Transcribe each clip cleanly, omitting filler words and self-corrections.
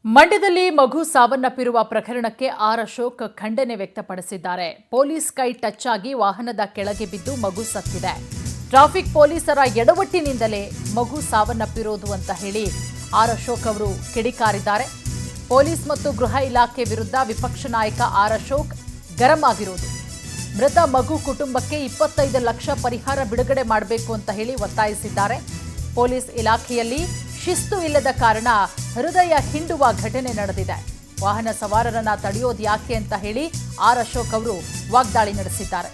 ಮಂಡ್ಯದಲ್ಲಿ ಮಗು ಸಾವನ್ನಪ್ಪಿರುವ ಪ್ರಕರಣಕ್ಕೆ ಆರ್ ಅಶೋಕ್ ಖಂಡನೆ ವ್ಯಕ್ತಪಡಿಸಿದ್ದಾರೆ. ಪೊಲೀಸ್ ಕೈ ಟಚ್ ಆಗಿ ವಾಹನದ ಕೆಳಗೆ ಬಿದ್ದು ಮಗು ಸತ್ತಿದೆ. ಟ್ರಾಫಿಕ್ ಪೊಲೀಸರ ಎಡವಟ್ಟಿನಿಂದಲೇ ಮಗು ಸಾವನ್ನಪ್ಪಿರೋದು ಅಂತ ಹೇಳಿ ಆರ್ ಅಶೋಕ್ ಅವರು ಕಿಡಿಕಾರಿದ್ದಾರೆ. ಪೊಲೀಸ್ ಮತ್ತು ಗೃಹ ಇಲಾಖೆ ವಿರುದ್ಧ ವಿಪಕ್ಷ ನಾಯಕ ಆರ್ ಅಶೋಕ್ ಗರಂ ಆಗಿರೋದು. ಮೃತ ಮಗು ಕುಟುಂಬಕ್ಕೆ 25 ಲಕ್ಷ ಪರಿಹಾರ ಬಿಡುಗಡೆ ಮಾಡಬೇಕು ಅಂತ ಹೇಳಿ ಒತ್ತಾಯಿಸಿದ್ದಾರೆ. ಪೊಲೀಸ್ ಇಲಾಖೆಯಲ್ಲಿ ಶಿಸ್ತು ಇಲ್ಲದ ಕಾರಣ ಹೃದಯ ಹಿಂಡುವ ಘಟನೆ ನಡೆದಿದೆ. ವಾಹನ ಸವಾರರನ್ನ ತಡೆಯೋದು ಯಾಕೆ ಅಂತ ಹೇಳಿ ಆರ್ ಅಶೋಕ್ ಅವರು ವಾಗ್ದಾಳಿ ನಡೆಸಿದ್ದಾರೆ.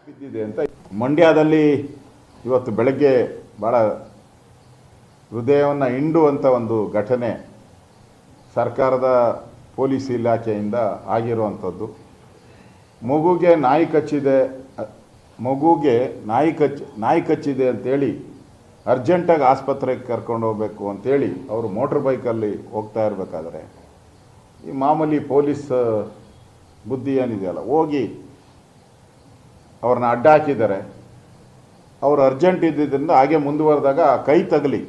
ಬಿದ್ದಿದೆ ಅಂತ ಮಂಡ್ಯದಲ್ಲಿ ಇವತ್ತು ಬೆಳಗ್ಗೆ ಬಹಳ ಹೃದಯವನ್ನು ಹಿಂಡುವಂಥ ಒಂದು ಘಟನೆ ಸರ್ಕಾರದ ಪೊಲೀಸ್ ಇಲಾಖೆಯಿಂದ ಆಗಿರುವಂಥದ್ದು. ಮಗುಗೆ ನಾಯಿ ಕಚ್ಚಿದೆ ಅಂತೇಳಿ ಅರ್ಜೆಂಟಾಗಿ ಆಸ್ಪತ್ರೆಗೆ ಕರ್ಕೊಂಡು ಹೋಗಬೇಕು ಅಂತೇಳಿ ಅವರು ಮೋಟ್ರ್ ಬೈಕಲ್ಲಿ ಹೋಗ್ತಾ ಇರಬೇಕಾದ್ರೆ ಈ ಮಾಮೂಲಿ ಪೊಲೀಸ್ ಬುದ್ಧಿ ಏನಿದೆಯಲ್ಲ ಹೋಗಿ ಅವ್ರನ್ನ ಅಡ್ಡ ಹಾಕಿದ್ದಾರೆ. ಅವರು ಅರ್ಜೆಂಟ್ ಇದ್ದಿದ್ದರಿಂದ ಹಾಗೆ ಮುಂದುವರೆದಾಗ ಕೈ ತಗಲಿ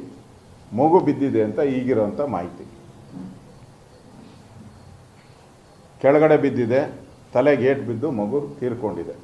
ಮಗು ಬಿದ್ದಿದೆ ಅಂತ ಈಗಿರೋಂಥ ಮಾಹಿತಿ. ಕೆಳಗಡೆ ಬಿದ್ದಿದೆ, ತಲೆಗೆ ಏಟು ಬಿದ್ದು ಮಗು ತೀರ್ಕೊಂಡಿದೆ.